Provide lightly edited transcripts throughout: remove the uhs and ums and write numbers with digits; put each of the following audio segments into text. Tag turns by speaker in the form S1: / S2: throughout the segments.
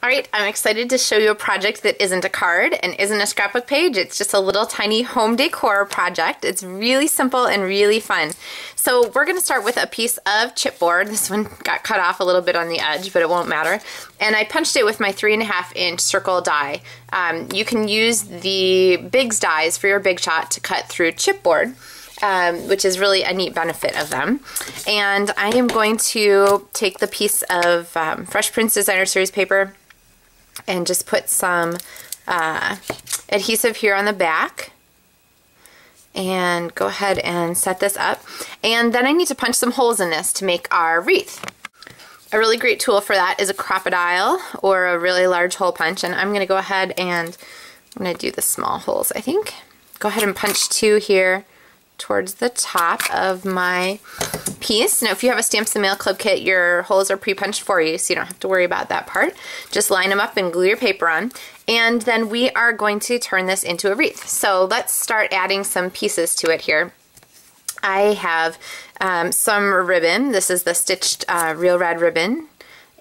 S1: Alright, I'm excited to show you a project that isn't a card and isn't a scrapbook page. It's just a little tiny home decor project. It's really simple and really fun. So we're going to start with a piece of chipboard. This one got cut off a little bit on the edge, but it won't matter. And I punched it with my 3.5 inch circle die. You can use the Big's dies for your Big Shot to cut through chipboard. Which is really a neat benefit of them. And I am going to take the piece of Fresh Prince Designer Series paper and just put some adhesive here on the back and go ahead and set this up. And then I need to punch some holes in this to make our wreath. A really great tool for that is a crocodile or a really large hole punch, and I'm going to go ahead and I'm going to do the small holes, I think. Go ahead and punch 2 here towards the top of my piece. Now if you have a Stamps and Mail Club kit, your holes are pre-punched for you, so you don't have to worry about that part. Just line them up and glue your paper on. And then we are going to turn this into a wreath. So let's start adding some pieces to it here. I have some ribbon. This is the stitched real red ribbon.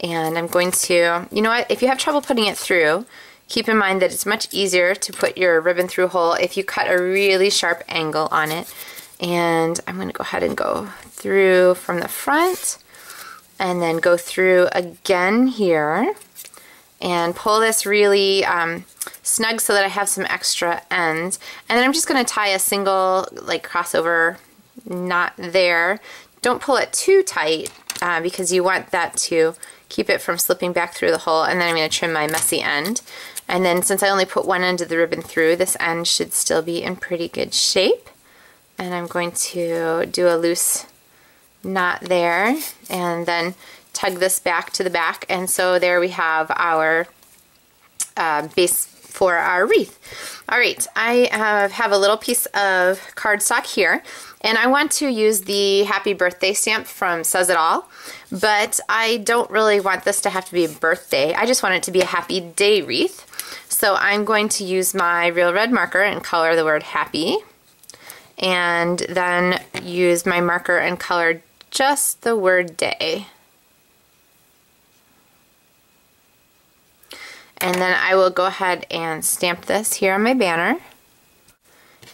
S1: And I'm going to, you know what, if you have trouble putting it through, keep in mind that it's much easier to put your ribbon through a hole if you cut a really sharp angle on it. And I'm going to go ahead and go through from the front and then go through again here and pull this really snug so that I have some extra ends. And then I'm just going to tie a single like crossover knot there. Don't pull it too tight because you want that to keep it from slipping back through the hole. And then I'm going to trim my messy end. And then since I only put one end of the ribbon through, this end should still be in pretty good shape. And I'm going to do a loose knot there and then tug this back to the back. And so there we have our base for our wreath. Alright, I have a little piece of cardstock here. And I want to use the Happy Birthday stamp from Says It All, but I don't really want this to have to be a birthday. I just want it to be a happy day wreath. So I'm going to use my Real Red marker and color the word happy, and then use my marker and color just the word day. And then I will go ahead and stamp this here on my banner.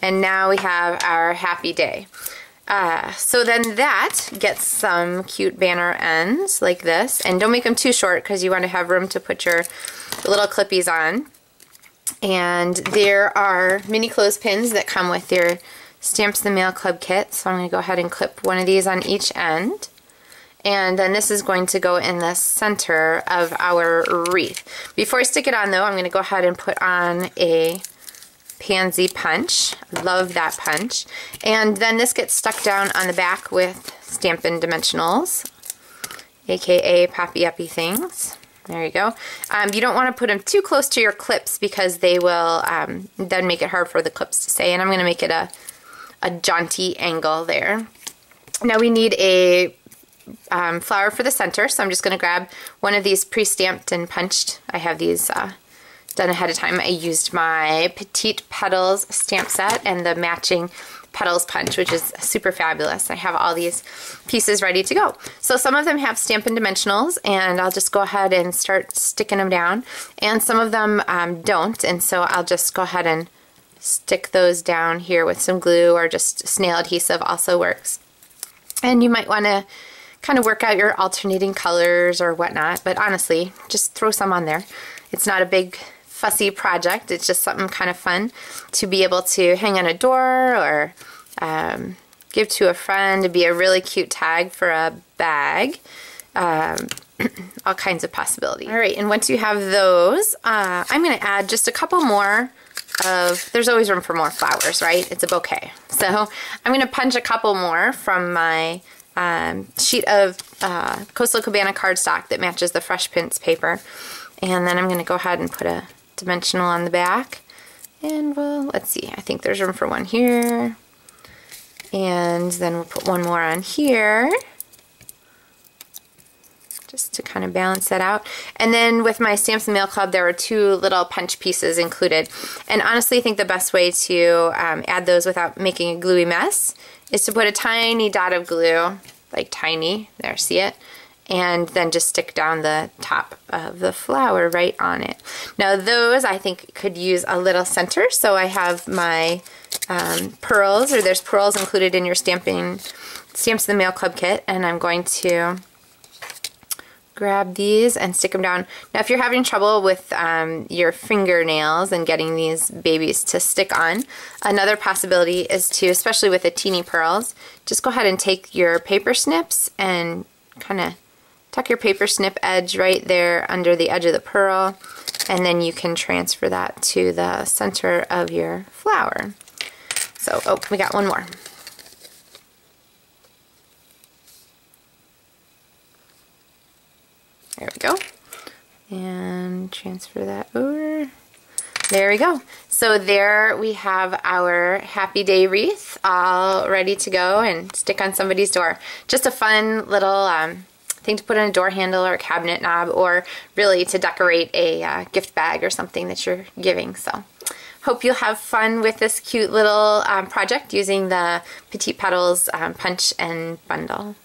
S1: And now we have our happy day. So then that gets some cute banner ends like this. And don't make them too short because you want to have room to put your little clippies on. And there are mini clothespins that come with your Stamps the Mail Club kit. So I'm going to go ahead and clip one of these on each end. And then this is going to go in the center of our wreath. Before I stick it on though, I'm going to go ahead and put on a pansy punch. Love that punch. And then this gets stuck down on the back with Stampin' Dimensionals, aka Poppy Uppy things. There you go. You don't want to put them too close to your clips because they will then make it hard for the clips to stay. And I'm going to make it a jaunty angle there. Now we need a flower for the center, so I'm just going to grab one of these pre-stamped and punched. I have these done ahead of time. I used my Petite Petals stamp set and the matching petals punch, which is super fabulous. I have all these pieces ready to go. So some of them have Stampin' Dimensionals, and I'll just go ahead and start sticking them down. And some of them don't, and so I'll just go ahead and stick those down here with some glue, or just snail adhesive also works. And you might want to kind of work out your alternating colors or whatnot, but honestly, just throw some on there. It's not a big fussy project. It's just something kind of fun to be able to hang on a door or give to a friend. To be a really cute tag for a bag. All kinds of possibilities. Alright, and once you have those, I'm going to add just a couple more of, there's always room for more flowers, right? It's a bouquet. So I'm going to punch a couple more from my sheet of Coastal Cabana cardstock that matches the Fresh Prince paper. And then I'm going to go ahead and put a dimensional on the back. And well, let's see, I think there's room for one here. And then we'll put one more on here, just to kind of balance that out. And then with my Stamps and Mail Club, there were 2 little punch pieces included. And honestly, I think the best way to add those without making a gluey mess is to put a tiny dot of glue, like tiny, there, see it? and then just stick down the top of the flower right on it. Now those I think could use a little center, so I have my pearls, or there's pearls included in your Stamps in the Mail Club kit, and I'm going to grab these and stick them down. Now if you're having trouble with your fingernails and getting these babies to stick on, another possibility is to, especially with the teeny pearls, just go ahead and take your paper snips and kind of tuck your paper snip edge right there under the edge of the pearl, and then you can transfer that to the center of your flower. So, oh, we got one more. There we go. And transfer that over. There we go. So there we have our Happy Day wreath all ready to go and stick on somebody's door. Just a fun little thing to put on a door handle or a cabinet knob, or really to decorate a gift bag or something that you're giving. So hope you'll have fun with this cute little project using the Petite Petals punch and bundle.